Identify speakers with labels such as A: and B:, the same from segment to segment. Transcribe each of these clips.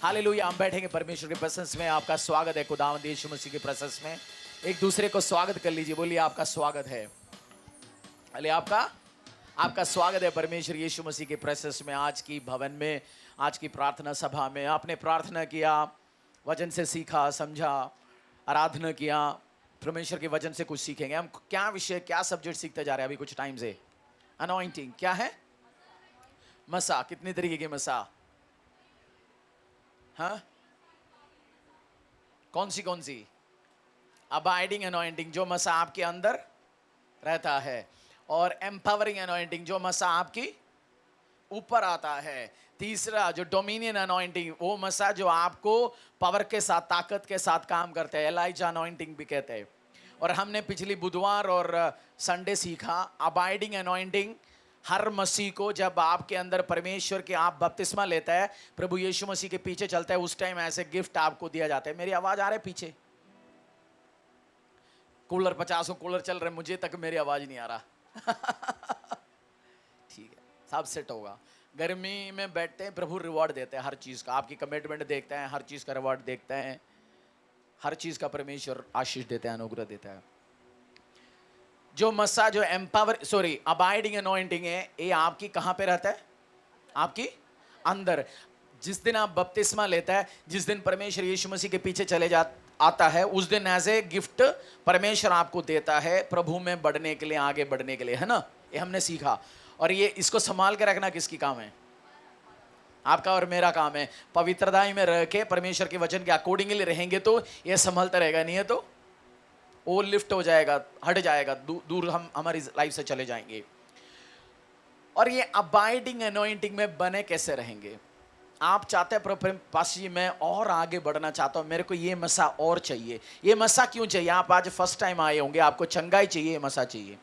A: Hallelujah. हम बैठेंगे परमेश्वर की प्रेजेंस में। आपका स्वागत है खुदावंद यीशु मसीह की प्रेजेंस में। एक दूसरे को स्वागत कर लीजिए। बोलिए आपका स्वागत है। अरे आपका स्वागत है परमेश्वर यीशु मसीह के प्रेजेंस में। आज की भवन में, आज की प्रार्थना सभा में आपने प्रार्थना किया, वचन से सीखा, समझा, आराधना किया। परमेश्वर के वचन से कुछ सीखेंगे। हम क्या विषय, क्या सब्जेक्ट सीखते जा रहे हैं अभी कुछ टाइम से? अनॉइंटिंग। क्या है? मसा। कितनी तरीके के मसा? हाँ, कौन सी? अबाइडिंग अनॉइंटिंग, जो मसा आपके अंदर रहता है, और एम्पावरिंग अनॉइंटिंग, जो मसा आपकी ऊपर आता है। तीसरा जो डोमिनियन अनॉइंटिंग, वो मसा जो आपको पावर के साथ, ताकत के साथ काम करते हैं, एलाइजा अनॉइंटिंग भी कहते हैं। और हमने पिछली बुधवार और संडे सीखा अबाइडिंग अनॉइंटिंग। हर मसीह को जब आपके अंदर परमेश्वर के आप बपतिस्मा लेता है, प्रभु यीशु मसीह के पीछे चलता है, उस टाइम ऐसे गिफ्ट आपको दिया जाता है। मेरी आवाज आ रही है पीछे? कूलर 50 कूलर चल रहे, मुझे तक मेरी आवाज नहीं आ रहा। ठीक है, सब सेट होगा। गर्मी में बैठते हैं, प्रभु रिवॉर्ड देते हैं हर चीज का। आपकी कमिटमेंट देखते हैं, हर चीज का रिवॉर्ड देखते हैं, हर चीज का परमेश्वर आशीष देता है, अनुग्रह देता है। जो मसा, जो अबाइडिंग अनॉइंटिंग है, ये आपकी कहां पे रहता है? आपकी अंदर। जिस दिन आप बपतिस्मा लेता है, जिस दिन परमेश्वर यीशु मसीह के पीछे चले आता है, उस दिन एज ए गिफ्ट परमेश्वर आपको देता है प्रभु में बढ़ने के लिए, आगे बढ़ने के लिए, है ना? ये हमने सीखा। और ये इसको संभाल के रखना किसकी काम है? आपका और मेरा काम है। पवित्रता में रह के परमेश्वर के वचन के अकॉर्डिंगली रहेंगे तो ये संभलता रहेगा, नहीं है तो वो लिफ्ट हो जाएगा, हट जाएगा, दूर हम हमारी लाइफ से चले जाएंगे। और ये अबाइडिंग अनॉइंटिंग में बने कैसे रहेंगे? आप चाहते हैं पास जी मैं और आगे बढ़ना चाहता हूं, मेरे को ये मसा और चाहिए। ये मसा क्यों चाहिए? आप आज फर्स्ट टाइम आए होंगे, आपको चंगाई चाहिए, मसा चाहिए।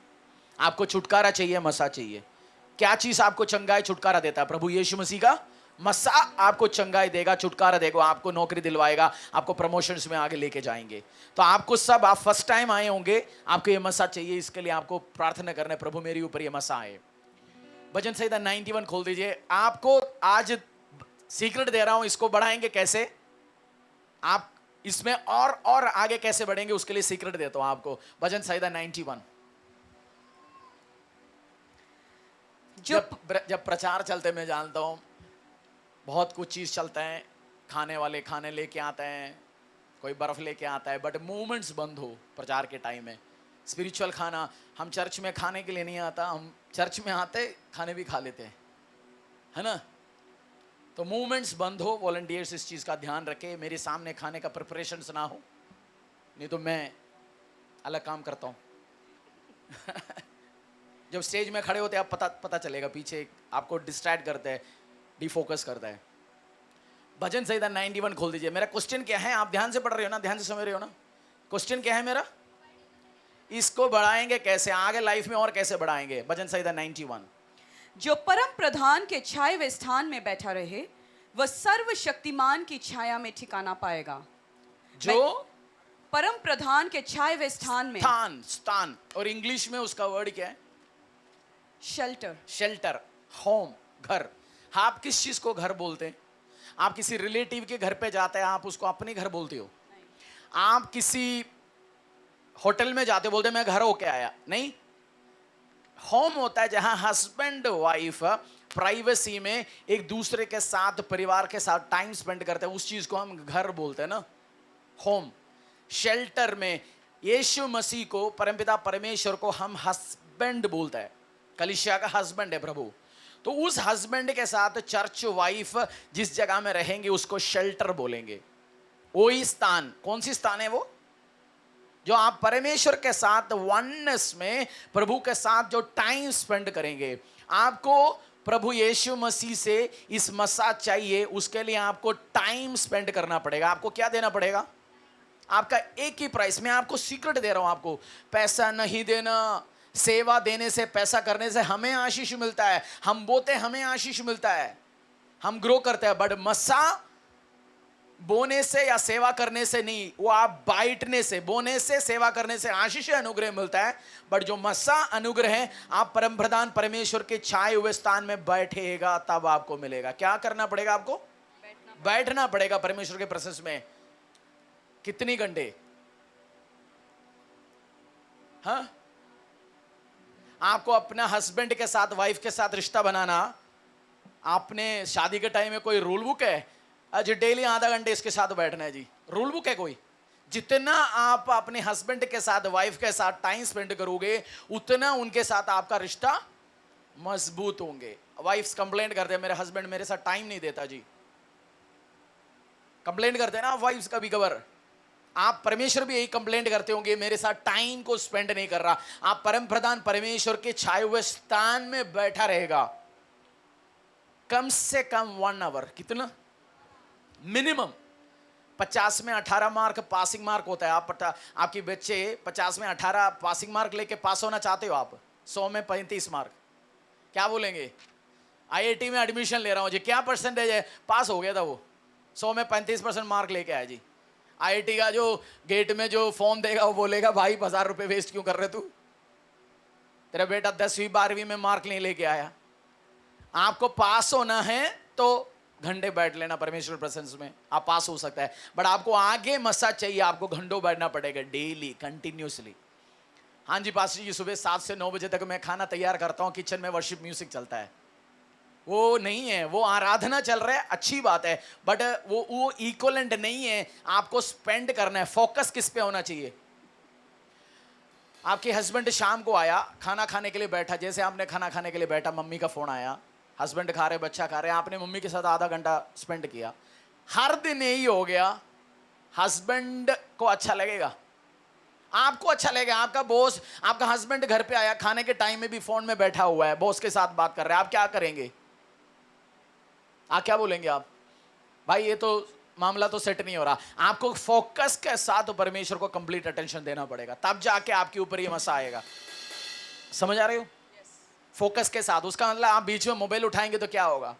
A: आपको छुटकारा चाहिए, मसा चाहिए। क्या चीज आपको चंगाई छुटकारा देता है? प्रभु यीशु मसीह का मसा आपको चंगाई देगा, छुटकारा देगा, आपको नौकरी दिलवाएगा, आपको प्रमोशंस में आगे लेके जाएंगे। तो आपको सब, आप फर्स्ट टाइम आए होंगे, आपको ये मसा चाहिए। इसके लिए आपको प्रार्थना करना है, प्रभु मेरे ऊपर ये मसा आए। भजन संहिता 91 खोल दीजिए। आपको आज सीक्रेट दे रहा हूं, इसको बढ़ाएंगे कैसे, आप इसमें और आगे कैसे बढ़ेंगे, उसके लिए सीक्रेट देता हूं आपको। भजन संहिता 91। जब प्रचार चलते, मैं जानता हूं बहुत कुछ चीज चलता है, खाने वाले खाने लेके आते हैं, कोई बर्फ लेके आता है, बट मूवमेंट्स बंद हो प्रचार के टाइम में। स्पिरिचुअल खाना, हम चर्च में खाने के लिए नहीं आता, हम चर्च में आते खाने भी खा लेते हैं, है ना? तो मूवमेंट्स बंद हो। वॉलंटियर्स इस चीज का ध्यान रखे, मेरे सामने खाने का प्रिपरेशन ना हो, नहीं तो मैं अलग काम करता हूं। जब स्टेज में खड़े होते हैं, आप पता चलेगा, पीछे आपको डिस्ट्रैक्ट करता है, डिफोकस करता है। भजन संहिता 91 खोल दीजिए। मेरा क्वेश्चन क्या है? आप ध्यान से पढ़ रहे हो ना, ध्यान से समझ रहे हो ना? क्वेश्चन क्या है मेरा? इसको बढ़ाएंगे कैसे, आगे लाइफ में और कैसे बढ़ाएंगे? भजन संहिता 91।
B: जो परम प्रधान के छाए हुए स्थान में बैठा रहे, वह सर्वशक्तिमान की छाया में ठिकाना पाएगा।
A: जो
B: परम प्रधान के छाए हुए स्थान में,
A: स्थान, और इंग्लिश में उसका वर्ड क्या है?
B: शेल्टर,
A: होम, घर। आप किस चीज को घर बोलते हैं? आप किसी रिलेटिव के घर पे जाते हैं, आप उसको अपने घर बोलते हो? आप किसी होटल में जाते बोलते मैं घर होके आया? नहीं। होम होता है जहां हस्बैंड वाइफ प्राइवेसी में एक दूसरे के साथ, परिवार के साथ टाइम स्पेंड करते हैं, उस चीज को हम घर बोलते हैं ना, होम। शेल्टर में यीशु मसीह को, परमपिता परमेश्वर को हम हस्बैंड बोलते हैं। कलीसिया का हस्बैंड है प्रभु। तो उस हस्बैंड के साथ चर्च वाइफ जिस जगह में रहेंगे उसको शेल्टर बोलेंगे। वही स्थान, कौन सी स्थान है वो? जो आप परमेश्वर के साथ वननेस में, प्रभु के साथ जो टाइम स्पेंड करेंगे। आपको प्रभु यीशु मसीह से इस मसा चाहिए, उसके लिए आपको टाइम स्पेंड करना पड़ेगा। आपको क्या देना पड़ेगा? आपका एक ही प्राइस। मैं आपको सीक्रेट दे रहा हूं, आपको पैसा नहीं देना। सेवा देने से, पैसा करने से हमें आशीष मिलता है, हम बोते हमें आशीष मिलता है, हम ग्रो करते हैं। बट मसा बोने से या सेवा करने से नहीं, वो आप बांटने से, बोने से, सेवा करने से आशीष अनुग्रह मिलता है। बट जो मसा अनुग्रह है, आप परम प्रधान परमेश्वर के छाए हुए स्थान में बैठेगा तब आपको मिलेगा। क्या करना पड़ेगा आपको? बैठना पड़ेगा परमेश्वर के प्रेजेंस में। कितनी घंटे? हाँ, आपको अपना हस्बैंड के साथ, वाइफ के साथ रिश्ता बनाना, आपने शादी के टाइम में कोई रूल बुक है? आज डेली आधा घंटे इसके साथ बैठना है जी, रूल बुक है कोई? जितना आप अपने हस्बैंड के साथ, वाइफ के साथ टाइम स्पेंड करोगे, उतना उनके साथ आपका रिश्ता मजबूत होंगे। वाइफ्स कंप्लेंट करते हैं, मेरे हस्बैंड मेरे साथ टाइम नहीं देता जी। कंप्लेंट करते हैं ना वाइफ्स कभी कभार। आप परमेश्वर भी यही कंप्लेंट करते होंगे, मेरे साथ टाइम को स्पेंड नहीं कर रहा। आप परम प्रधान परमेश्वर के छाए हुए स्थान में बैठा रहेगा कम से कम 1 आवर। कितना? मिनिमम 50 में 18 मार्क पासिंग मार्क होता है। आपके बच्चे 50 में 18 पासिंग मार्क लेके पास होना चाहते हो आप, 100 में 35 मार्क, क्या बोलेंगे? आईआईटी में एडमिशन ले रहा हूं जी, क्या परसेंटेज है? पास हो गया था वो, 100 में 35% मार्क लेके आया जी। आईआईटी का जो गेट में जो फॉर्म देगा वो बोलेगा भाई 1000 रुपये वेस्ट क्यों कर रहे तू, तेरा बेटा 10वीं 12वीं में मार्क नहीं लेके आया। आपको पास होना है तो घंटे बैठ लेना परमेश्वर प्रेजेंस में, आप पास हो सकता है। बट आपको आगे मसा चाहिए, आपको घंटों बैठना पड़ेगा, डेली कंटिन्यूसली। हाँ जी पास्टर जी, सुबह 7 से 9 बजे तक मैं खाना तैयार करता हूँ, किचन में वर्शिप म्यूजिक चलता है। वो नहीं है, वो आराधना चल रहा है, अच्छी बात है, बट वो इक्वलेंट नहीं है। आपको स्पेंड करना है, फोकस किस पे होना चाहिए? आपके हस्बैंड शाम को आया, खाना खाने के लिए बैठा, जैसे आपने खाना खाने के लिए बैठा, मम्मी का फोन आया, हस्बैंड खा रहे, बच्चा खा रहे, आपने मम्मी के साथ आधा घंटा स्पेंड किया। हर दिन यही हो गया, हस्बैंड को अच्छा लगेगा? आपको अच्छा लगेगा? आपका बॉस, आपका हस्बैंड घर पे आया, खाने के टाइम में भी फोन में बैठा हुआ है, बॉस के साथ बात कर रहा है, आप क्या करेंगे? आप क्या बोलेंगे? आप भाई ये तो मामला तो सेट नहीं हो रहा। आपको फोकस के साथ परमेश्वर को कंप्लीट अटेंशन देना पड़ेगा, तब जाके आपके ऊपर ये मसा आएगा। समझ आ रहे हो? फोकस के साथ। उसका मतलब आप बीच में मोबाइल उठाएंगे तो क्या होगा?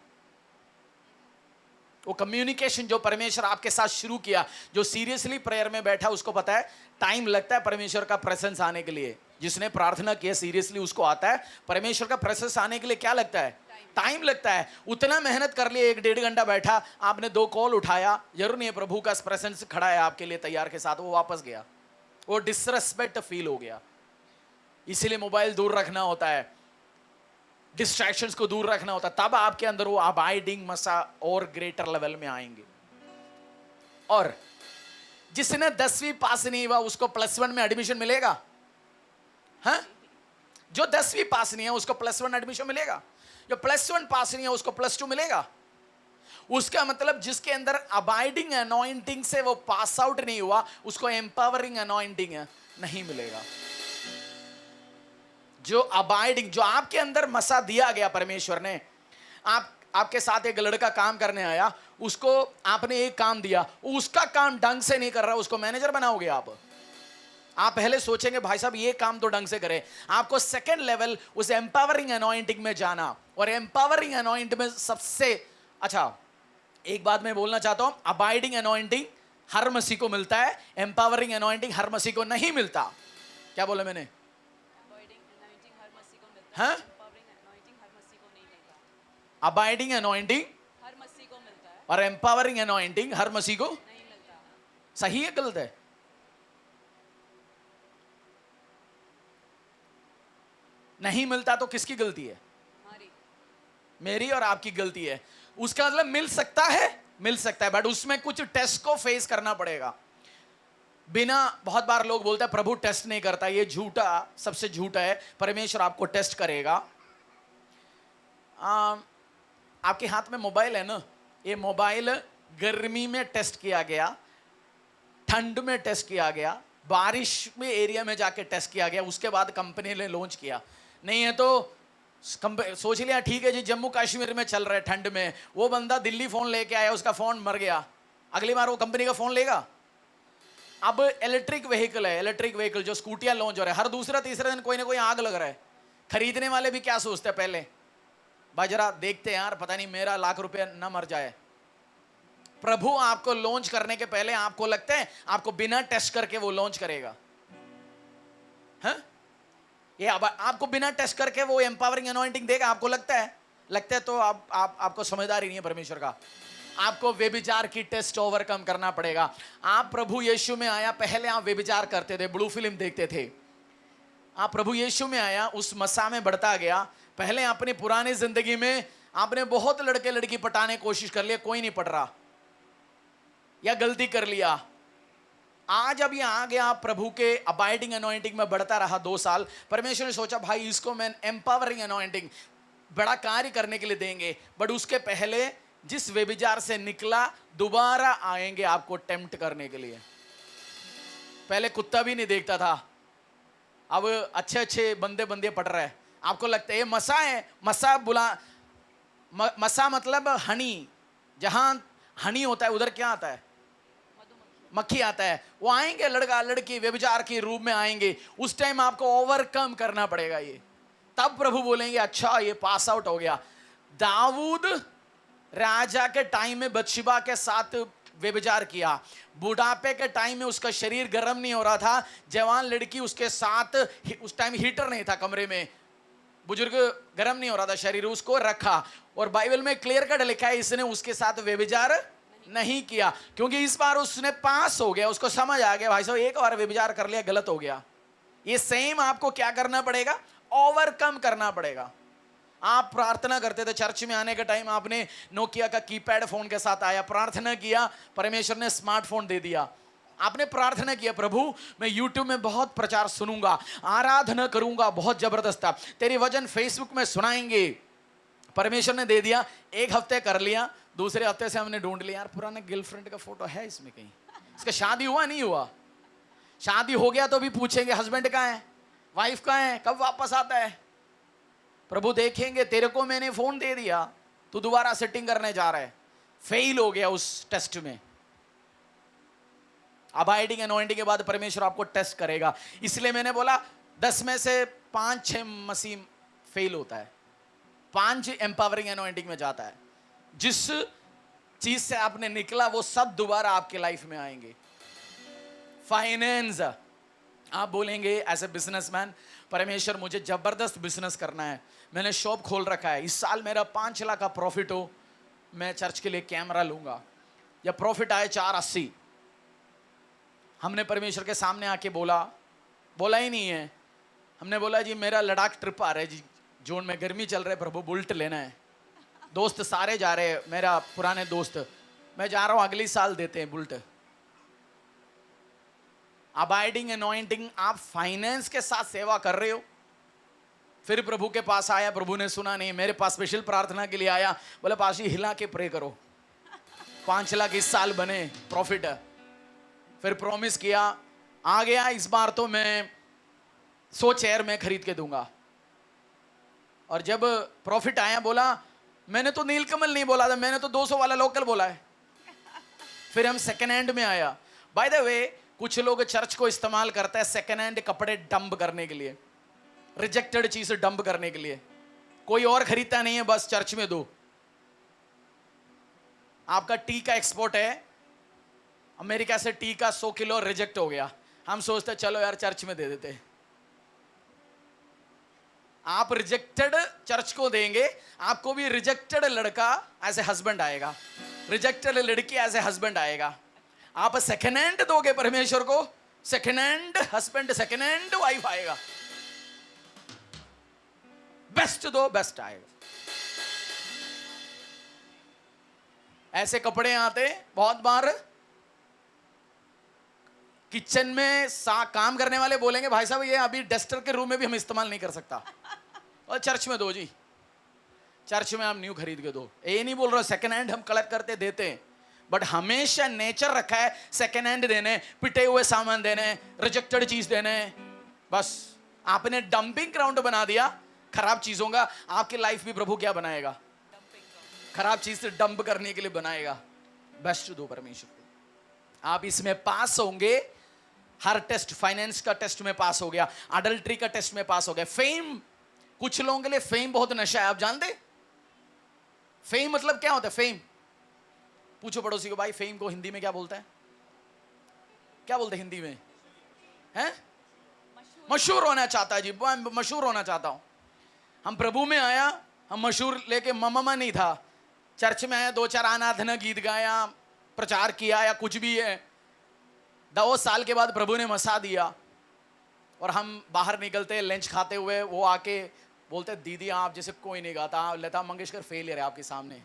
A: वो कम्युनिकेशन जो परमेश्वर आपके साथ शुरू किया, जो सीरियसली प्रेयर में बैठा, उसको पता है टाइम लगता है परमेश्वर का प्रेजेंस आने के लिए। जिसने प्रार्थना की है सीरियसली, उसको आता है परमेश्वर का प्रेजेंस आने के लिए क्या लगता है? टाइम लगता है। उतना मेहनत कर लिए, 1-1.5 घंटा बैठा, आपने 2 कॉल उठाया, जरूर नहीं है प्रभु का प्रेजेंस खड़ा है आपके लिए तैयार के साथ, वो वापस गया, वो डिसरेस्पेक्ट फील हो गया। इसीलिए मोबाइल दूर रखना होता है, डिस्ट्रैक्शंस को दूर रखना होता है, तब आपके अंदर वो अबाइडिंग मसा और ग्रेटर लेवल में आएंगे। और जिसने 10वीं पास नहीं हुआ उसको +1 में एडमिशन मिलेगा? हाँ, जो 10वीं पास नहीं है उसको +1 एडमिशन मिलेगा, जो +1 पास नहीं है उसको +2 मिलेगा। उसका मतलब जिसके अंदर अबाइडिंग अनॉइंटिंग से वो पास आउट नहीं हुआ, उसको एम्पावरिंग अनॉइंटिंग नहीं मिलेगा। जो अबाइडिंग, जो आपके अंदर मसा दिया गया परमेश्वर ने, आपके साथ एक लड़का काम करने आया, उसको आपने एक काम दिया, उसका काम ढंग से नहीं कर रहा, उसको मैनेजर बनाओगे आप? आप पहले सोचेंगे भाई साहब ये काम तो ढंग से करे। आपको सेकंड लेवल उस एम्पावरिंग अनॉइंटिंग में जाना, और एम्पावरिंग अनॉइंटिंग में सबसे अच्छा एक बात मैं बोलना चाहता हूं, अबाइडिंग अनॉइंटिंग हर मसीह को मिलता है, एम्पावरिंग अनॉइंटिंग हर मसीह को नहीं मिलता। क्या बोला मैंने? हाँ, अबाइडिंग अनॉइंटिंग
B: हर मसीह को मिलता है
A: और एम्पावरिंग अनॉइंटिंग हर मसीह को
B: नहीं मिलता।
A: सही है गलत है? नहीं मिलता तो किसकी गलती है?
B: हमारी।
A: मेरी और आपकी गलती है। उसका मतलब मिल सकता है, मिल सकता है, बट उसमें कुछ टेस्ट को फेस करना पड़ेगा। बिना, बहुत बार लोग बोलते हैं प्रभु टेस्ट नहीं करता, ये झूठा, सबसे झूठा है। परमेश्वर आपको टेस्ट करेगा। आपके हाथ में मोबाइल है ना, ये मोबाइल गर्मी में टेस्ट किया गया, ठंड में टेस्ट किया गया, बारिश में एरिया में जाके टेस्ट किया गया, उसके बाद कंपनी ने लॉन्च किया। नहीं है तो सोच लिया ठीक है जी, जम्मू कश्मीर में चल रहा है ठंड में, वो बंदा दिल्ली फोन लेके आया, उसका फोन मर गया, अगली बार वो कंपनी का फोन लेगा? अब इलेक्ट्रिक व्हीकल है, इलेक्ट्रिक व्हीकल जो स्कूटियां लॉन्च हो रहा है, हर दूसरा तीसरा दिन कोई ना कोई आग लग रहा है। खरीदने वाले भी क्या सोचते हैं पहले, भाई जरा देखते हैं यार, पता नहीं मेरा लाख रुपया ना मर जाए। प्रभु आपको लॉन्च करने के पहले आपको लगता है आपको बिना टेस्ट करके वो लॉन्च करेगा? हाँ, ये आपको बिना टेस्ट करके वो एम्पावरिंग अनॉइंटिंग देगा? आपको लगता है? लगता है तो आपको समझदारी नहीं है परमेश्वर का। आपको व्यभिचार की टेस्ट ओवरकम करना पड़ेगा। आप प्रभु यीशु में आया, पहले आप व्यभिचार करते थे, ब्लू फिल्म देखते थे। आप प्रभु यीशु में आया, उस मसा में बढ़ता गया। पहले अपनी पुरानी जिंदगी में आपने बहुत लड़के लड़की पटाने की कोशिश कर लिया, कोई नहीं पट रहा, या गलती कर लिया। आज अब ये आ गया, प्रभु के अबाइडिंग अनॉइंटिंग में बढ़ता रहा 2 साल। परमेश्वर ने सोचा भाई इसको मैं एम्पावरिंग अनॉइंटिंग, बड़ा कार्य करने के लिए देंगे। बट उसके पहले जिस व्यभिचार से निकला, दोबारा आएंगे आपको टेम्प्ट करने के लिए। पहले कुत्ता भी नहीं देखता था, अब अच्छे अच्छे बंदे बंदे पट रहे हैं। आपको लगता है ये मसा है, मसा मसा मतलब हनी, जहां हनी होता है उधर क्या आता है? मक्खी आता है। वो आएंगे, लड़का लड़की व्यभिचार के रूप में आएंगे। उस टाइम आपको ओवरकम करना पड़ेगा ये, तब प्रभु बोलेंगे अच्छा ये पास आउट हो गया। दाऊद राजा के टाइम में बत्शेबा के साथ व्यभिचार किया, बुढ़ापे के टाइम में उसका शरीर गर्म नहीं हो रहा था, जवान लड़की उसके साथ, उस टाइम हीटर नहीं था कमरे में, बुजुर्ग गर्म नहीं हो रहा था शरीर, उसको रखा। और बाइबल में क्लियर कट लिखा है इसने उसके साथ व्यभिचार नहीं किया, क्योंकि इस बार उसने पास हो गया, उसको समझ आ गया भाई साहब एक बार व्यभिचार कर लिया गलत हो गया। ये सेम आपको क्या करना पड़ेगा? ओवरकम करना पड़ेगा। आप प्रार्थना करते थे, चर्च में आने के टाइम आपने नोकिया का कीपैड फोन के साथ आया, प्रार्थना किया, परमेश्वर ने स्मार्टफोन दे दिया। आपने प्रार्थना किया प्रभु मैं यूट्यूब में बहुत प्रचार सुनूंगा, आराधना करूंगा, बहुत जबरदस्त था, तेरी वजन फेसबुक में सुनाएंगे। परमेश्वर ने दे दिया, 1 हफ्ते कर लिया, दूसरे हफ्ते से हमने ढूंढ लिया यार पुराने गर्लफ्रेंड का फोटो है इसमें कहीं, इसका शादी हुआ नहीं हुआ। शादी हो गया तो भी पूछेंगे हस्बैंड कहाँ है, वाइफ कहाँ है, कब वापस आता है। प्रभु देखेंगे तेरे को मैंने फोन दे दिया, तू दोबारा सेटिंग करने जा रहा है, फेल हो गया उस टेस्ट में। अबाइडिंग अनॉइंटिंग के बाद परमेश्वर आपको टेस्ट करेगा। इसलिए मैंने बोला 10 में से 5-6 मसीह फेल होता है, 5 एम्पावरिंग अनॉइंटिंग में जाता है। जिस चीज से आपने निकला वो सब दोबारा आपके लाइफ में आएंगे। फाइनेंस, आप बोलेंगे एज ए बिजनेसमैन परमेश्वर मुझे जबरदस्त बिजनेस करना है, मैंने शॉप खोल रखा है, इस साल मेरा 5 लाख का प्रॉफिट हो, मैं चर्च के लिए कैमरा लूंगा, या प्रॉफिट आए 480। हमने परमेश्वर के सामने आके बोला ही नहीं है। हमने बोला जी मेरा लद्दाख ट्रिप आ रहा है जी, जून में, गर्मी चल रहा है प्रभु, बुलेट लेना है, दोस्त सारे जा रहे हैं, मेरा पुराने दोस्त, मैं जा रहा हूं, अगली साल देते हैं बुलेट। अबाइडिंग अनॉइंटिंग, आप फाइनेंस के साथ सेवा कर रहे हो। फिर प्रभु के पास आया, प्रभु ने सुना नहीं, मेरे पास स्पेशल प्रार्थना के लिए आया, बोला पाशी हिला के प्रे करो, 5 लाख इस साल बने प्रॉफिट है। फिर प्रॉमिस किया, आ गया, इस बार तो मैं 100 चेयर में खरीद के दूंगा। और जब प्रॉफिट आया बोला मैंने तो नीलकमल नहीं बोला था, मैंने तो 200 वाला लोकल बोला है। फिर हम सेकेंड हैंड में आया। बाय द वे कुछ लोग चर्च को इस्तेमाल करते हैं सेकेंड हैंड कपड़े डंप करने के लिए, रिजेक्टेड चीज डंप करने के लिए, कोई और खरीदता नहीं है, बस चर्च में दो। आपका टी का एक्सपोर्ट है, अमेरिका से टी का 100 किलो रिजेक्ट हो गया, हम सोचते चलो यार चर्च में दे देते। आप रिजेक्टेड चर्च को देंगे, आपको भी रिजेक्टेड लड़का एज ए हस्बैंड आएगा, रिजेक्टेड लड़की एज ए हस्बैंड आएगा। आप सेकेंड हैंड दोगे परमेश्वर को, second hand husband, second hand wife आएगा। बेस्ट दो, बेस्ट आएगा। ऐसे कपड़े आते बहुत बार, किचन में काम करने वाले बोलेंगे भाई साहब ये अभी डस्टर के रूम में भी हम इस्तेमाल नहीं कर सकता, और चर्च में दो जी, चर्च में आप न्यू खरीद के दो। ये नहीं बोल रहा सेकेंड हैंड हम कलेक्ट करते देते हैं, बट हमेशा नेचर रखा है सेकेंड हैंड देने, पिटे हुए सामान देने, रिजेक्टेड चीज देने। बस आपने डंपिंग ग्राउंड बना दिया खराब चीजों का। आपकी लाइफ भी प्रभु क्या बनाएगा? खराब चीज से डंप करने के लिए बनाएगा। बेस्ट दो परमेश्वर को, आप इसमें पास होंगे। हर टेस्ट, फाइनेंस का टेस्ट में पास हो गया, अडल्ट्री का टेस्ट में पास हो गया। फेम, कुछ लोगों के लिए फेम बहुत नशा है, आप जानते? फेम मतलब क्या होता है? फेम पूछो पड़ोसी को, भाई फेम को हिंदी में क्या बोलता है? क्या बोलते हैं हिंदी में? हैं? मशहूर होना चाहता है जी, मशहूर होना चाहता हूं। हम प्रभु में आया, हम मशहूर लेके ममा नहीं था, चर्च में आया, 2-4 आराधना गीत गाया, प्रचार किया या कुछ भी है, 2 साल के बाद प्रभु ने मसा दिया और हम बाहर निकलते लंच खाते हुए, वो आके बोलते दीदी आप जैसे कोई नहीं गाता, लता मंगेशकर फेलियर है आपके सामने।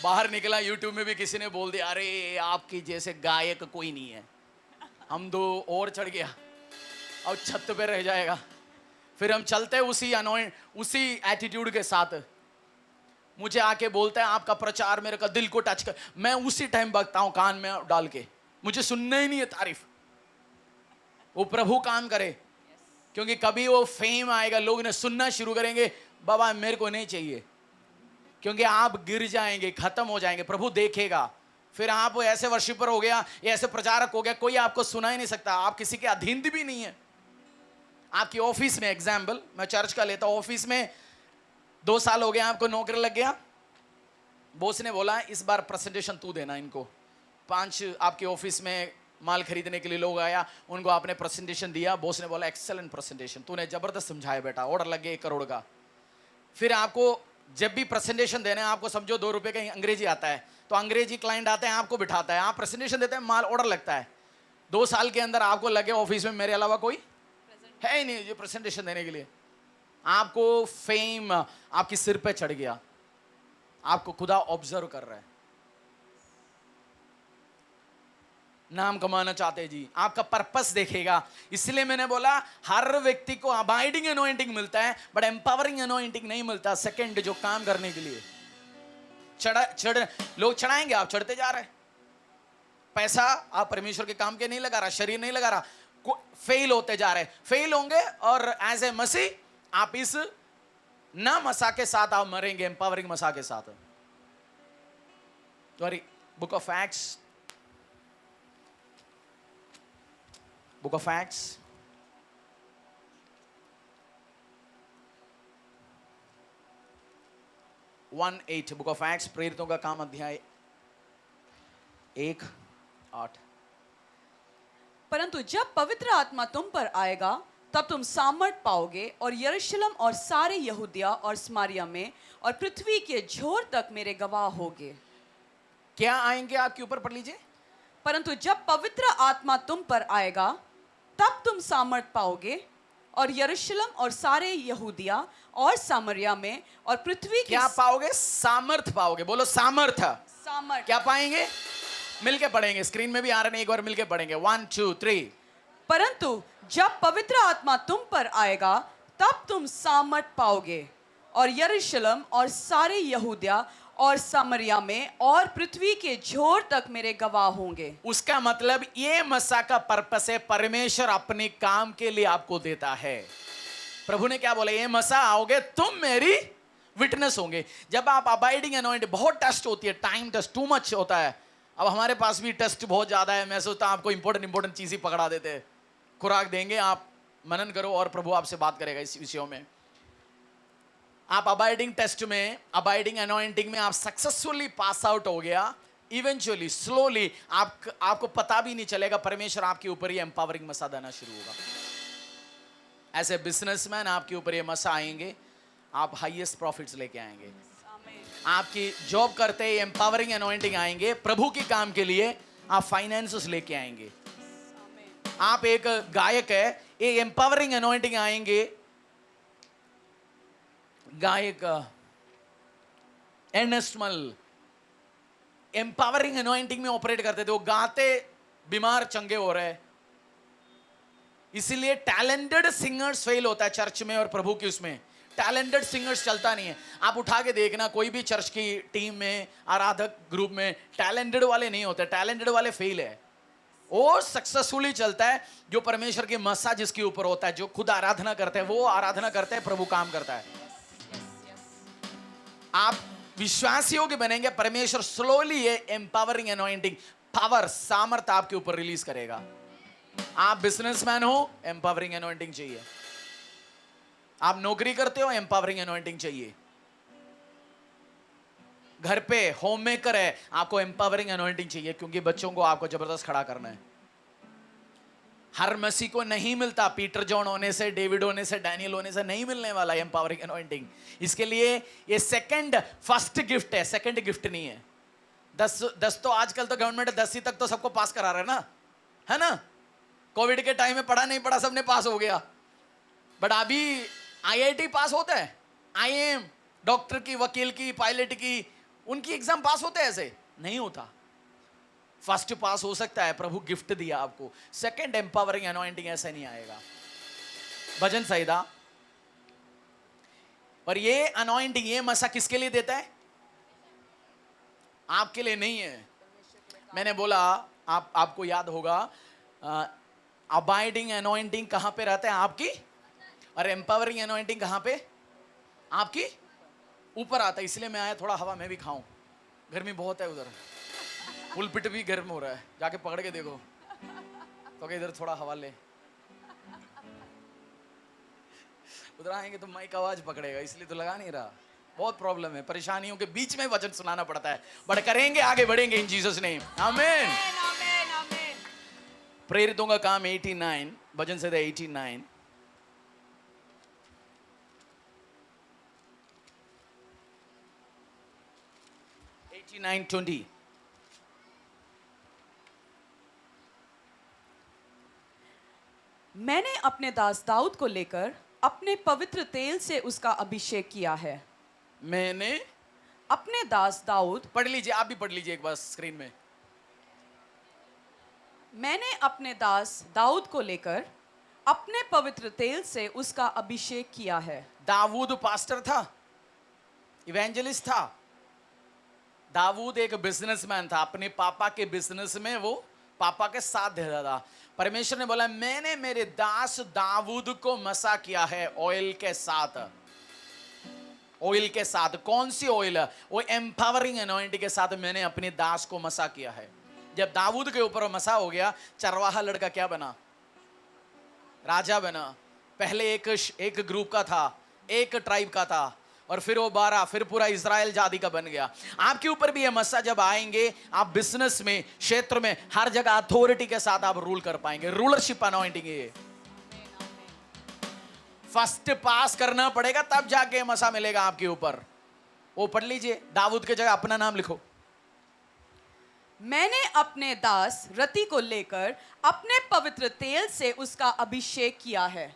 A: बाहर निकला, यूट्यूब में भी किसी ने बोल दिया अरे आपकी जैसे गायक कोई नहीं है। हम 2 और चढ़ गया और छत पे रह जाएगा। फिर हम चलते उसी एटीट्यूड के साथ। मुझे आके बोलता है आपका प्रचार मेरे का दिल को टच कर, मैं उसी टाइम बकता हूं कान में डाल के, मुझे सुनना ही नहीं है तारीफ। वो प्रभु काम करे, क्योंकि कभी वो फेम आएगा, लोग ने सुनना शुरू करेंगे, बाबा मेरे को नहीं चाहिए, क्योंकि आप गिर जाएंगे, खत्म हो जाएंगे, प्रभु देखेगा। फिर आप ऐसे वर्शिपर हो गया, ऐसे प्रचारक हो गया, कोई आपको सुना ही नहीं सकता, आप किसी के अधीन भी नहीं है। आपकी ऑफिस में, एग्जाम्पल मैं चर्च का लेता हूं, ऑफिस में 2 साल हो गया आपको, नौकरी लग गया, बॉस ने बोला इस बार प्रेजेंटेशन तू देना इनको। 5 आपके ऑफिस में माल खरीदने के लिए लोग आया, उनको आपने प्रेजेंटेशन दिया, बॉस ने बोला एक्सेलेंट प्रेजेंटेशन, तूने जबरदस्त समझाया बेटा, ऑर्डर लग गया 1 करोड़ का। फिर आपको जब भी प्रेजेंटेशन देना है, आपको समझो 2 रुपए का अंग्रेजी आता है, तो अंग्रेजी क्लाइंट आते हैं, आपको बिठाता है, आप प्रेजेंटेशन देते हैं, माल ऑर्डर लगता है। 2 साल के अंदर आपको लगे ऑफिस में मेरे अलावा कोई है ही नहीं जो प्रेजेंटेशन देने के लिए। आपको फेम आपकी सिर पे चढ़ गया, आपको खुदा ऑब्जर्व कर रहा है, नाम कमाना चाहते जी, आपका पर्पस देखेगा। इसलिए मैंने बोला हर व्यक्ति को अबाइडिंग अनॉइंटिंग मिलता है, बट एम्पावरिंग अनॉइंटिंग नहीं मिलता। सेकंड जो काम करने के लिए लोग चढ़ाएंगे, आप चढ़ते जा रहे, पैसा आप परमेश्वर के काम के नहीं लगा रहा, शरीर नहीं लगा रहा, फेल होते जा रहे, फेल होंगे, और एज ए मसीह आप इस ना मसा के साथ आप मरेंगे, एम्पावरिंग मसा के साथ। Book of acts, book of acts 1:8, book of acts प्रेरितों का काम अध्याय 1:8।
B: परंतु जब पवित्र आत्मा तुम पर आएगा तब तुम सामर्थ पाओगे और यरूशलेम और सारे यहूदिया और समारिया में और पृथ्वी के छोर तक मेरे गवाह होगे।
A: क्या आएंगे आपके ऊपर, पढ़ लीजिए।
B: परंतु जब पवित्र आत्मा तुम पर आएगा तब तुम सामर्थ पाओगे और यरूशलेम और सारे यहूदिया और सामरिया में और पृथ्वी के
A: क्या पाओगे? सामर्थ पाओगे। बोलो सामर्थ।
B: सामर्थ।
A: क्या पाएंगे? मिलके पढ़ेंगे, स्क्रीन में भी आ रहे हैं, एक बार मिलके पढ़ेंगे। 1 2 3।
B: परंतु जब पवित्र आत्मा तुम पर आएगा तब तुम सामर्थ पाओगे और यरूशलेम और सारे यहूदिया और सामरिया में और पृथ्वी के छोर तक मेरे गवाह होंगे।
A: उसका मतलब ये मसा का पर्पस है, परमेश्वर अपने काम के लिए आपको देता है। प्रभु ने क्या बोला? ये मसा आओगे तुम मेरी विटनेस होंगे। जब आप अबाइडिंग अनॉइंटिंग, बहुत टेस्ट होती है, टाइम टेस्ट टू मच होता है। अब हमारे पास भी टेस्ट बहुत ज्यादा है, मैं सोचता हूं आपको इंपॉर्टेंट चीज ही पकड़ा देते हैं, खुराक देंगे, आप मनन करो और प्रभु आपसे बात करेगा इस विषयों में। आप अबाइडिंग टेस्ट में, अबाइडिंग अनॉइंटिंग में आप सक्सेसफुली पास आउट हो गया, इवेंचुअली स्लोली आपको पता भी नहीं चलेगा, परमेश्वर आपके ऊपर ये एम्पावरिंग मसा देना शुरू होगा। एज ए बिजनेसमैन आपके ऊपर ये मसा आएंगे, आप हाईएस्ट प्रॉफिट्स लेके आएंगे। आपकी जॉब करते ही एम्पावरिंग अनॉइंटिंग आएंगे, प्रभु के काम के लिए आप फाइनेंसेस लेके आएंगे। आप एक गायक है, एक एम्पावरिंग अनॉइंटिंग आएंगे। गायक एर्नेस्ट मल एम्पावरिंग अनॉइंटिंग में ऑपरेट करते थे, वो गाते बीमार चंगे हो रहे। इसीलिए टैलेंटेड सिंगर्स फेल होता है चर्च में और प्रभु की उसमें, टैलेंटेड सिंगर्स चलता नहीं है। आप उठा के देखना, कोई भी चर्च की टीम में, आराधक ग्रुप में टैलेंटेड वाले नहीं होते, टैलेंटेड वाले फेल है। वो सक्सेसफुली चलता है जो परमेश्वर के मसा जिसके ऊपर होता है, जो खुद आराधना करते हैं, वो आराधना करते हैं, प्रभु काम करता है। आप विश्वासी योग्य बनेंगे, परमेश्वर स्लोली ये एम्पावरिंग अनॉइंटिंग पावर, सामर्थ आपके ऊपर रिलीज करेगा। आप बिजनेसमैन हो, एम्पावरिंग अनॉइंटिंग चाहिए। आप नौकरी करते हो, एम्पावरिंग अनॉइंटिंग चाहिए। घर पे होम मेकर है, आपको एम्पावरिंग अनॉइंटिंग चाहिए, क्योंकि बच्चों को आपको जबरदस्त खड़ा करना है। हर मसीह को नहीं मिलता, पीटर जॉन होने से, डेविड होने से, डैनियल होने से नहीं मिलने वाला एम्पावरिंग अनॉइंटिंग। इसके लिए ये फर्स्ट गिफ्ट है, सेकंड गिफ्ट नहीं है। 10 तो आजकल तो गवर्नमेंट 10वीं तक तो सबको पास करा रहा है ना, है ना। कोविड के टाइम में पढ़ा नहीं पढ़ा सबने पास हो गया, बट अभी आईआईटी पास होता है, आईएएम, डॉक्टर की, वकील की, पायलट की, उनकी एग्जाम पास होते हैं, ऐसे नहीं होता। फर्स्ट पास हो सकता है, प्रभु गिफ्ट दिया आपको। सेकंड एम्पावरिंग अनॉइंटिंग ऐसा नहीं आएगा। भजन संहिता। और ये अनॉइंटिंग, ये मसा किसके लिए देता है? आपके लिए नहीं है। मैंने बोला आपको याद होगा, अबाइडिंग अनॉइंटिंग कहां पे रहता है? आपकी। और एम्पावरिंग अनॉइंटिंग कहां पे? आपकी ऊपर आता है। इसलिए मैं आया थोड़ा हवा में भी खाऊं, गर्मी बहुत है उधर, पुलपिट भी गर्म हो रहा है, जाके पकड़ के देखो तो इधर थोड़ा हवा ले। उधर आएंगे तो माइक आवाज पकड़ेगा, इसलिए तो लगा नहीं रहा। बहुत प्रॉब्लम है, परेशानियों के बीच में वचन सुनाना पड़ता है, बट करेंगे, आगे बढ़ेंगे इन जीसस नेम, आमीन। प्रेरितों का काम 89, भजन संहिता 89।
B: मैंने अपने दास दाऊद को लेकर अपने पवित्र तेल से उसका अभिषेक किया है।
A: मैंने
B: अपने दास दाऊद,
A: पढ़ लीजिए, आप भी पढ़ लीजिए एक बार स्क्रीन में।
B: मैंने अपने दास दाऊद को लेकर अपने पवित्र तेल से उसका अभिषेक किया है।
A: दाऊद पास्टर था, इवेंजलिस्ट था। दाऊद एक बिजनेसमैन था, अपने पापा के बिजनेस में वो पापा के साथ देता था। परमेश्वर ने बोला मैंने मेरे दास दाऊद को मसा किया है ऑयल के साथ। ऑयल के साथ, कौन सी ऑयल? वो एम्पावरिंग अनॉइंटिंग के साथ मैंने अपने दास को मसा किया है। जब दाऊद के ऊपर मसा हो गया, चरवाहा लड़का क्या बना? राजा बना। पहले एक ग्रुप का था, एक ट्राइब का था, और फिर वो 12, फिर पूरा इजराइल जाति का बन गया। आपके ऊपर भी ये मसा जब आएंगे, आप बिजनेस में, क्षेत्र में, हर जगह अथॉरिटी के साथ आप रूल कर पाएंगे। रूलरशिप अनॉइंटिंग है। फर्स्ट पास करना पड़ेगा, तब जाके मसा मिलेगा आपके ऊपर। वो पढ़ लीजिए, दाऊद के जगह अपना नाम लिखो।
B: मैंने अपने दास रति को लेकर अपने पवित्र तेल से उसका अभिषेक किया है।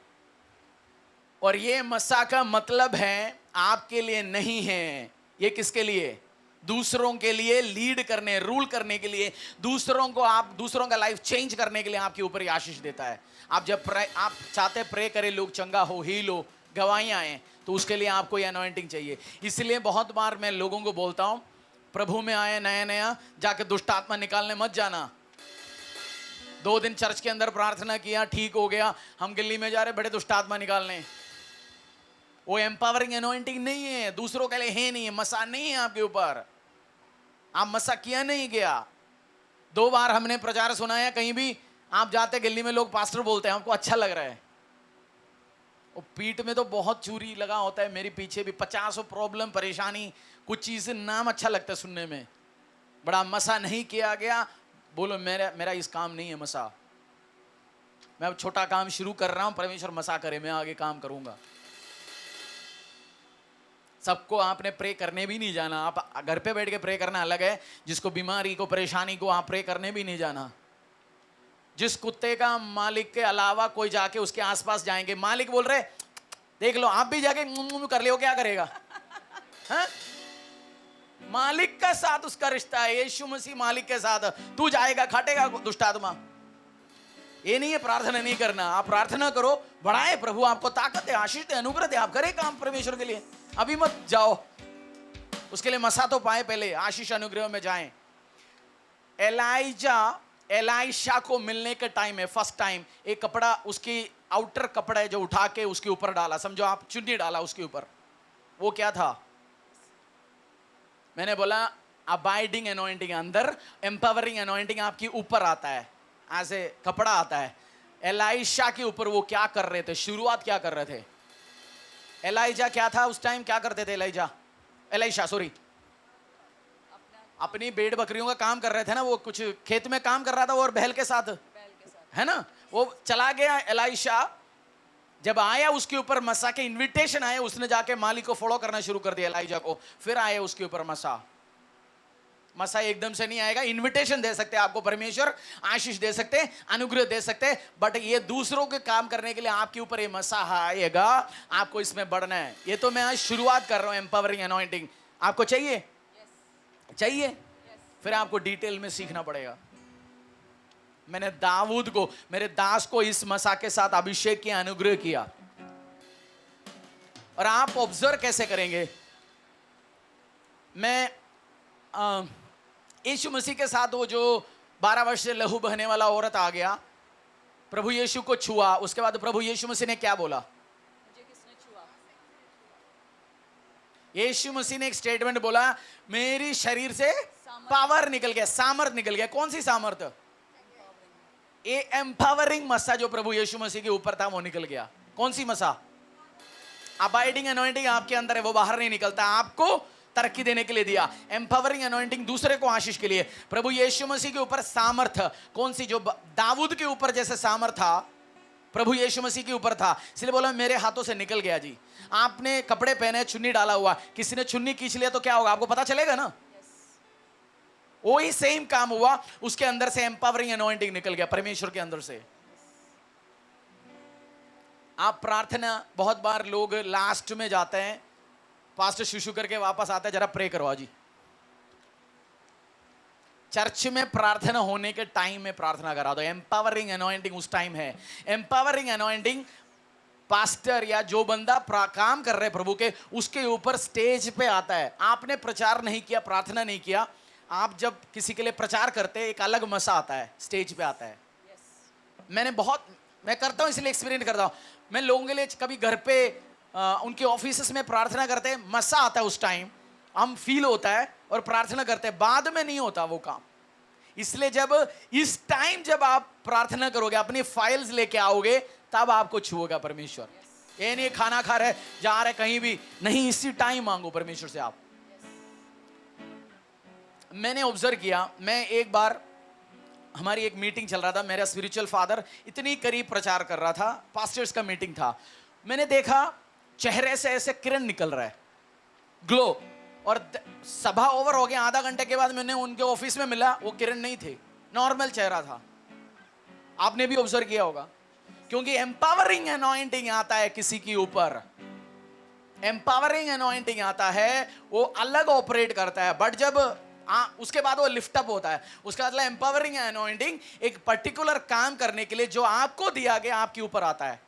A: और ये मसा का मतलब है आपके लिए नहीं है, ये किसके लिए? दूसरों के लिए लीड करने, रूल करने के लिए, दूसरों का लाइफ चेंज करने के लिए आपके ऊपर आशीष देता है। आप जब आप चाहते प्रे करें लोग चंगा हो, हील हो, गवाहियां आए, तो उसके लिए आपको ये अनॉइंटिंग चाहिए। इसलिए बहुत बार मैं लोगों को बोलता हूं, प्रभु में आए नया नया, जाके दुष्ट आत्मा निकालने मत जाना। 2 दिन चर्च के अंदर प्रार्थना किया, ठीक हो गया, हम गली में जा रहे बड़े दुष्ट आत्मा निकालने। वो एम्पावरिंग अनॉइंटिंग नहीं है, दूसरों के लिए है नहीं है, मसा नहीं है आपके ऊपर। आप मसा किया नहीं गया। 2 बार हमने प्रचार सुनाया, कहीं भी आप जाते गली में, लोग पास्टर बोलते हैं, हमको अच्छा लग रहा है। और पीठ में तो बहुत चूरी लगा होता है, मेरे पीछे भी 50 प्रॉब्लम, परेशानी, कुछ चीज नाम अच्छा लगता है सुनने में, बड़ा मसा नहीं किया गया। बोलो मेरा इस काम नहीं है मसा, मैं अब छोटा काम शुरू कर रहा हूं, परमेश्वर मसा करे, मैं आगे काम करूंगा। सबको आपने प्रे करने भी नहीं जाना। आप घर पे बैठ के प्रे करना अलग है, जिसको बीमारी को, परेशानी को, आप प्रे करने भी नहीं जाना। जिस कुत्ते का मालिक के अलावा कोई जाके उसके आसपास जाएंगे, मालिक बोल रहे देख लो, आप भी जाके कर ले, क्या करेगा? हा? मालिक का साथ उसका रिश्ता है, यीशु मसीह मालिक के साथ। तू जाएगा, खाटेगा दुष्ट आत्मा। ये नहीं है प्रार्थना नहीं करना, आप प्रार्थना करो, बढ़ाए, प्रभु आपको ताकत है, आशीष दे, अनुग्रह दे, आप करें काम परमेश्वर के लिए। अभी मत जाओ, उसके लिए मसा तो पाए, पहले आशीष अनुग्रह में जाएं। एलाइशा को मिलने के टाइम है, फर्स्ट टाइम एक कपड़ा, उसकी आउटर कपड़ा है जो उठा के उसके ऊपर डाला, समझो आप चुन्नी डाला उसके ऊपर। वो क्या था? मैंने बोला अबाइडिंग अनॉइंटिंग, अंदर एम्पावरिंग अनॉइंटिंग आपकी ऊपर आता है, ऐसे कपड़ा आता है। एलाइशा के ऊपर वो क्या कर रहे थे? शुरुआत क्या कर रहे थे? एलाइजा क्या था उस टाइम, क्या करते थे? एलाइशा सॉरी, अपनी भेड़ बकरियों का काम कर रहे थे ना। वो कुछ खेत में काम कर रहा था, और बैल के साथ है ना। वो चला गया एलाइशा, जब आया उसके ऊपर मसा के इनविटेशन आए, उसने जाके मालिक को फॉलो करना शुरू कर दिया एलाइजा को, फिर आए उसके ऊपर मसा। मसा एकदम से नहीं आएगा, इनविटेशन दे सकते हैं आपको परमेश्वर, आशीष दे सकते हैं, अनुग्रह दे सकते हैं, बट ये दूसरों के काम करने के लिए आपके ऊपर ये मसा आएगा, आपको इसमें बढ़ना है। ये तो मैं आज शुरुआत कर रहा हूं, एम्पावरिंग अनॉइंटिंग आपको चाहिए? चाहिए? फिर आपको डिटेल में सीखना पड़ेगा। मैंने दाऊद को, मेरे दास को इस मसा के साथ अभिषेक किया, अनुग्रह किया। और आप ऑब्जर्व कैसे करेंगे? मैं यीशु मसीह के साथ वो जो 12 वर्ष से लहू बहने वाला औरत आ गया, प्रभु यीशु को छुआ, उसके बाद प्रभु यीशु मसीह ने क्या बोला?
B: मुझे किसने छुआ?
A: यीशु मसीह ने एक स्टेटमेंट बोला, मेरी शरीर से पावर निकल गया, सामर्थ निकल गया। कौन सी सामर्थ? ये एम्पावरिंग मसा जो प्रभु यीशु मसीह के ऊपर था वो निकल गया। कौन सी मसा? अबाइडिंग अनॉइंटिंग आपके अंदर है, वो बाहर नहीं निकलता, आपको तरक्की देने के लिए दिया। एम्पावरिंग अनॉइंटिंग दूसरे को आशीष के लिए। प्रभु यीशु मसीह के ऊपर सामर्थ कौन सी? जो दाऊद के ऊपर जैसे सामर्थ था, प्रभु यीशु मसीह के ऊपर था, इसलिए बोला मेरे हाथों से निकल गया जी। आपने कपड़े पहने, चुन्नी डाला हुआ, किसी ने चुन्नी खींच लिया तो क्या होगा? आपको पता चलेगा ना। वही सेम काम हुआ, उसके अंदर से एम्पावरिंग अनॉइंटिंग निकल गया, परमेश्वर के अंदर से। आप प्रार्थना, बहुत बार लोग लास्ट में जाते हैं, पास्टर शुशु करके वापस आते हैं, जरा प्रे करवा जी। चर्च में प्रार्थना होने के टाइम में प्रार्थना करा दो। एम्पावरिंग अनॉइंटिंग उस टाइम है। एम्पावरिंग अनॉइंटिंग पास्टर या जो बंदा काम कर रहे प्रभु के, उसके ऊपर स्टेज पे आता है। आपने प्रचार नहीं किया, प्रार्थना नहीं किया, आप जब किसी के लिए प्रचार करते, एक अलग मसा आता है, स्टेज पे आता है। मैं करता हूं, इसलिए एक्सपीरियंस करता हूं। मैं लोगों के लिए कभी घर पे उनके ऑफिस में प्रार्थना करते हैं, मसा आता है, उस टाइम हम फील होता है और प्रार्थना करते हैं, बाद में नहीं होता वो काम। इसलिए जब इस टाइम जब आप प्रार्थना करोगे, अपनी फाइल्स लेके आओगे, तब आपको छुएगा परमेश्वर। ये नहीं खाना खा रहे, जा रहे कहीं भी नहीं, इसी टाइम मांगो परमेश्वर से आप। मैंने ऑब्जर्व किया, मैं एक बार, हमारी एक मीटिंग चल रहा था, मेरा स्पिरिचुअल फादर इतनी करीब प्रचार कर रहा था, पास्टर्स का मीटिंग था, मैंने देखा चेहरे से ऐसे किरण निकल रहा है, ग्लो। और सभा ओवर हो गया, आधा घंटे के बाद मैंने उनके ऑफिस में मिला, वो किरण नहीं थे, नॉर्मल चेहरा था। आपने भी ऑब्जर्व किया होगा, क्योंकि एम्पावरिंग अनॉइंटिंग आता है किसी के ऊपर, एम्पावरिंग अनॉइंटिंग आता है, वो अलग ऑपरेट करता है। बट जब उसके बाद वो लिफ्ट अप होता है, उसका मतलब एम्पावरिंग अनॉइंटिंग एक पर्टिकुलर काम करने के लिए जो आपको दिया गया आपके ऊपर आता है।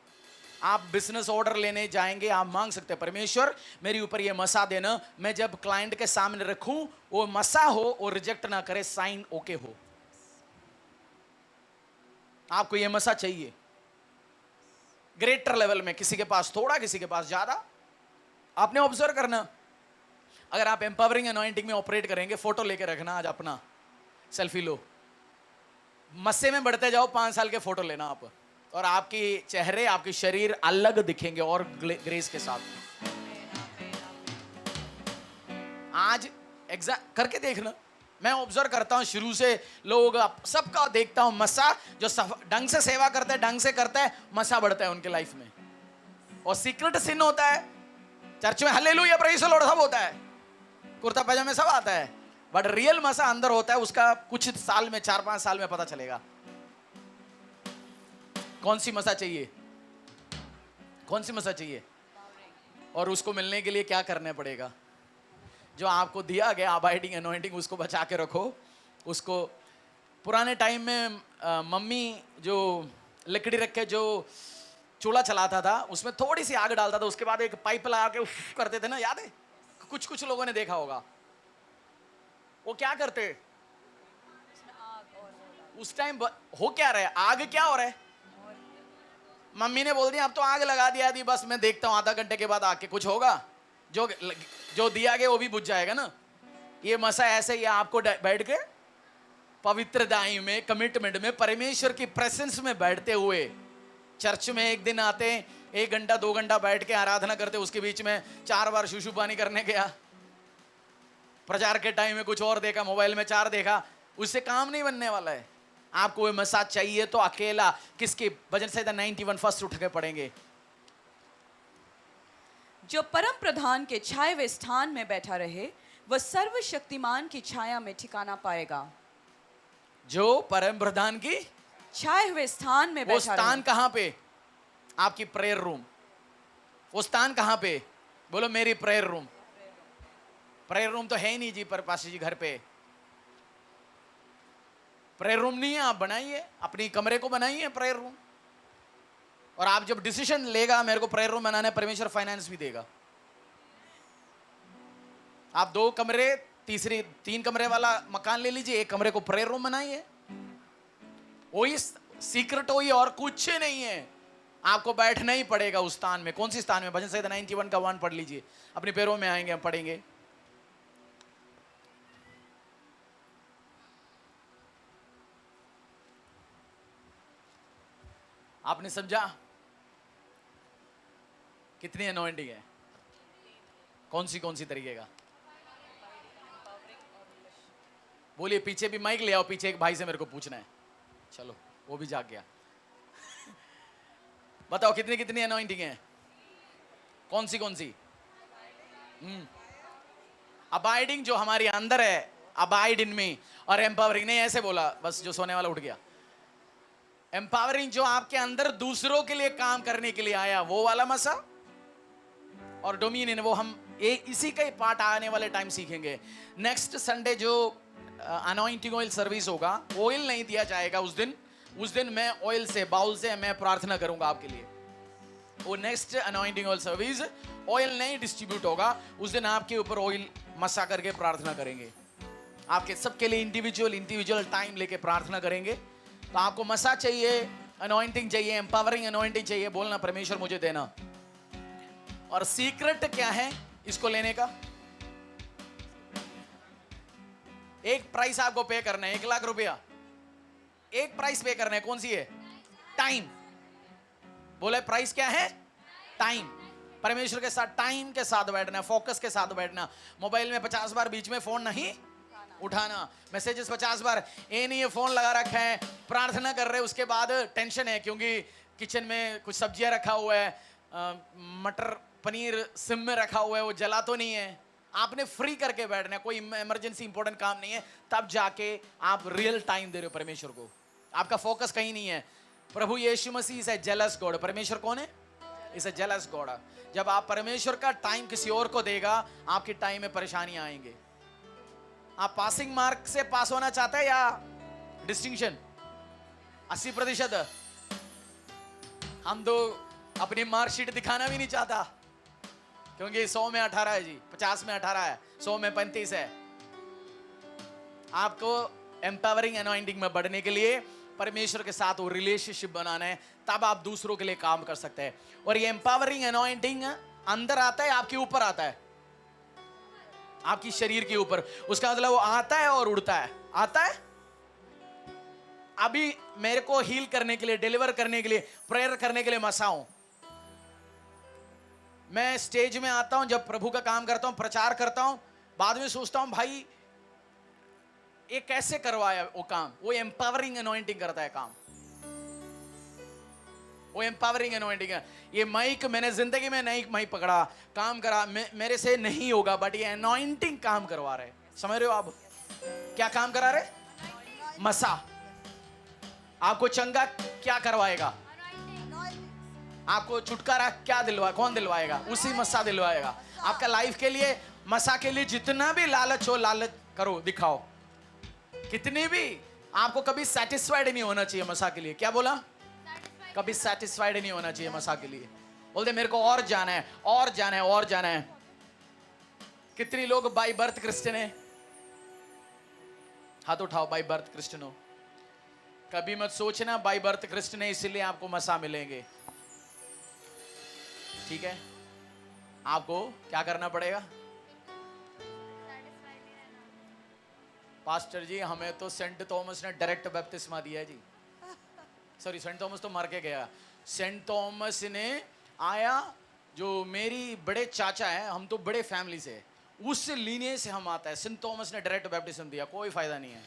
A: आप बिजनेस ऑर्डर लेने जाएंगे, आप मांग सकते हैं, परमेश्वर मेरे ऊपर ये मसा देना, मैं जब क्लाइंट के सामने रखूं, वो मसा हो और रिजेक्ट ना करे, साइन ओके हो। आपको ये मसा चाहिए ग्रेटर लेवल में, किसी के पास थोड़ा, किसी के पास ज्यादा। आपने ऑब्जर्व करना, अगर आप एम्पावरिंग अनॉइंटिंग में ऑपरेट करेंगे, फोटो लेके रखना, आज अपना सेल्फी लो, मस्से में बढ़ते जाओ, 5 साल के फोटो लेना आप, और आपकी चेहरे, आपके शरीर अलग दिखेंगे और ग्रेस के साथ। आज एग्जैक्ट करके देखना, मैं ऑब्जर्व करता हूं शुरू से, लोग सबका देखता हूं, मसा जो ढंग से सेवा करते हैं, ढंग से करते हैं, मसा बढ़ता है उनके लाइफ में। और सीक्रेट सिन होता है चर्च में, हालेलुया प्रेज़ द लॉर्ड सब होता है, कुर्ता पैजामे सब आता है, बट रियल मसा अंदर होता है, उसका कुछ साल में, 4-5 साल में पता चलेगा। कौन सी मसा चाहिए? कौन सी मसा चाहिए? और उसको मिलने के लिए क्या करना पड़ेगा? जो आपको दिया गया अबाइडिंग अनॉइंटिंग, उसको बचा के रखो। उसको पुराने टाइम में मम्मी जो लकड़ी रख के जो चूल्हा चलाता था, उसमें थोड़ी सी आग डालता था, उसके बाद एक पाइप लगा के उफ करते थे ना, याद है? कुछ लोगों ने देखा होगा। वो क्या करते उस टाइम, हो क्या रहा है, आग क्या हो रहा है? मम्मी ने बोल दिया अब तो आग लगा दिया थी, बस मैं देखता हूं आधा घंटे के बाद आके कुछ होगा, जो दिया गया वो भी बुझ जाएगा ना। ये मसा ऐसे ही आपको बैठ के पवित्रताई में, कमिटमेंट में, परमेश्वर की प्रेजेंस में बैठते हुए, चर्च में एक दिन आते, 1 घंटा 2 घंटा बैठ के आराधना करते, उसके बीच में 4 बार शुशु पानी करने गया, प्रचार के टाइम में कुछ और देखा, मोबाइल में 4 देखा, उससे काम नहीं बनने वाला है। आपको वो मसाज चाहिए तो अकेला किसके भजन संहिता 91 फर्स्ट उठ के पढ़ेंगे।
B: जो परम प्रधान के छाए हुए स्थान में बैठा रहे वह सर्वशक्तिमान की छाया में ठिकाना पाएगा।
A: जो परम प्रधान की
B: छाए हुए स्थान में
A: वो
B: बैठा
A: स्थान
B: रहे।
A: कहां पे? आपकी प्रेयर रूम। वो स्थान कहां पे? बोलो मेरी प्रेयर रूम। प्रेयर रूम तो है ही नहीं जी पर पासी जी घर पे। प्रेयर रूम नहीं है, आप बनाइए, अपनी कमरे को बनाइए प्रेयर रूम। और आप जब डिसीजन लेगा मेरे को प्रेयर रूम बनाना है, परमेश्वर फाइनेंस भी देगा। आप 2 कमरे 3 कमरे वाला मकान ले लीजिए, 1 कमरे को प्रेयर रूम बनाइए। वही सीक्रेट वही और कुछ नहीं है। आपको बैठना ही पड़ेगा उस स्थान में। कौन सी स्थान में? भजन संहिता 91 का 1 पढ़ लीजिए, अपने पैरों में आएंगे, हम पढ़ेंगे। आपने समझा कितनी अनॉइंटिंग है? कौन सी तरीके का? बोलिए, पीछे भी माइक ले आओ, पीछे एक भाई से मेरे को पूछना है। चलो वो भी जाग गया। बताओ कितनी कितनी अनॉइंटिंग है? कौन सी? अबाइडिंग जो हमारे अंदर है, अबाइड इन मी, और एम्पावरिंग नहीं ऐसे बोला बस, जो सोने वाला उठ गया। एम्पावरिंग जो आपके अंदर दूसरों के लिए काम करने के लिए आया, वो वाला मसा। और डोमिनियन वो हम इसी का ही पार्ट आने वाले टाइम सीखेंगे। नेक्स्ट संडे जो अनॉइंटिंग ऑयल सर्विस होगा, ऑयल नहीं दिया जाएगा उस दिन मैं ऑयल से बाउल से मैं प्रार्थना करूंगा आपके लिए। वो next anointing oil service oil नहीं डिस्ट्रीब्यूट होगा, उस दिन आपके ऊपर ऑयल मसा करके प्रार्थना करेंगे। आपके सबके लिए इंडिविजुअल टाइम लेके प्रार्थना करेंगे। तो आपको मसा चाहिए, अनॉइंटिंग चाहिए, एम्पावरिंग अनॉइंटिंग चाहिए, बोलना परमेश्वर मुझे देना। और सीक्रेट क्या है इसको लेने का? एक प्राइस आपको पे करना है, 1 लाख रुपया। एक प्राइस पे करना है, कौन सी है? टाइम। बोले प्राइस क्या है? टाइम। परमेश्वर के साथ टाइम के साथ बैठना, फोकस के साथ बैठना। मोबाइल में 50 बार बीच में फोन नहीं उठाना, मैसेजेस 50 बार, ये नहीं है फोन लगा रखा है, प्रार्थना कर रहे, उसके बाद टेंशन है क्योंकि किचन में कुछ सब्जियां रखा हुआ है, मटर पनीर सिम में रखा हुआ है, वो जला तो नहीं है। आपने फ्री करके बैठना है, कोई इमरजेंसी इंपॉर्टेंट काम नहीं है, तब जाके आप रियल टाइम दे रहे हो परमेश्वर को। आपका फोकस कहीं नहीं है। प्रभु यीशु मसीह इज ए जेलस गॉड। परमेश्वर कौन है? Is a jealous God. जब आप परमेश्वर का टाइम किसी और को देगा, आपकी टाइम में परेशानी आएंगे। आप पासिंग मार्क से पास होना चाहते हैं या डिस्टिंक्शन 80%? हम तो अपनी मार्कशीट दिखाना भी नहीं चाहता क्योंकि 100 में 18 है जी, 50 में 18 है, 100 में 35 है। आपको एम्पावरिंग अनॉइंटिंग में बढ़ने के लिए परमेश्वर के साथ वो रिलेशनशिप बनाना है, तब आप दूसरों के लिए काम कर सकते हैं। और ये एम्पावरिंग अनॉइंटिंग अंदर आता है, आपके ऊपर आता है, आपकी शरीर के ऊपर। उसका मतलब वो आता है और उड़ता है, आता है। अभी मेरे को हील करने के लिए, डिलीवर करने के लिए, प्रेयर करने के लिए मसाऊं, मैं स्टेज में आता हूं, जब प्रभु का काम करता हूं, प्रचार करता हूं, बाद में सोचता हूं भाई ये कैसे करवाया वो काम। वो एम्पावरिंग अनॉइंटिंग करता है काम, वो एम्पावरिंग अनॉइंटिंग है। ये माइक मैंने जिंदगी में नहीं माइक पकड़ा, काम करा, मेरे से नहीं होगा, बट ये अनॉइंटिंग काम करवा रहे। समझ रहे हो आप? क्या काम करा रहे? मसा। आपको चंगा क्या करवाएगा? आपको छुटकारा क्या कौन दिलवाएगा? उसी मसा दिलवाएगा। आपका लाइफ के लिए, मसा के लिए जितना भी लालच हो, लालच करो, दिखाओ कितनी भी। आपको कभी सेटिस्फाइड नहीं होना चाहिए मसा के लिए। क्या बोला? कभी सेटिस्फाइड नहीं होना चाहिए मसा के लिए। बोलते मेरे को और जाना है, और जाना है, और जाना है। कितनी लोग बाय बर्थ क्रिश्चियन है? हाथ उठाओ, बाय बर्थ क्रिश्चियन हो। कभी मत सोचना बाय बर्थ क्रिश्चियन है इसलिए आपको मसा मिलेंगे। ठीक है, आपको क्या करना पड़ेगा? पास्टर जी हमें तो सेंट थॉमस ने डायरेक्ट बपतिस्मा दिया है जी। सॉरी, सेंट थॉमस तो मर के गया। सेंट थॉमस ने आया, जो मेरी बड़े चाचा है, हम तो बड़े फैमिली से, उस लीनियज से हम आता है। सेंट थॉमस ने डायरेक्ट बैप्टिज्म दिया, कोई फायदा नहीं है।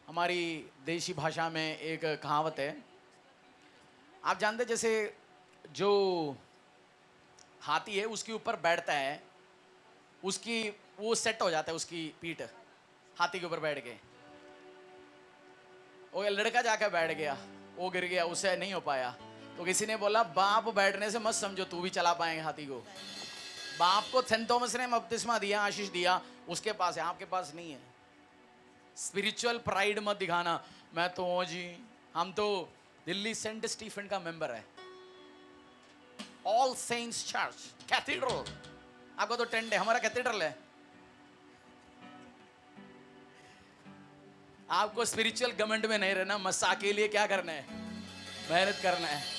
A: हमारी देशी भाषा में एक कहावत है, आप जानते हैं, जैसे जो हाथी है उसके ऊपर बैठता है, उसकी वो सेट हो जाता है, उसकी पीठ हाथी के ऊपर बैठ के। वो लड़का जाकर बैठ गया, वो गिर गया, उससे नहीं हो पाया। तो किसी ने बोला, बाप बैठने से मत समझो तू भी चला पाएंगे हाथी को। बाप को सेंट थॉमस ने बपतिस्मा दिया, आशीष दिया, उसके पास है, आपके पास नहीं है। स्पिरिचुअल प्राइड मत दिखाना, मैं तो हूं जी, हम तो दिल्ली सेंट स्टीफन का मेंबर है, ऑल सेंट्स चर्च कैथीड्रल। आपको तो टेंट है, हमारा कैथीड्रल है। आपको स्पिरिचुअल गवर्नमेंट में नहीं रहना, मस्सा के लिए क्या करना है, मेहनत करना है।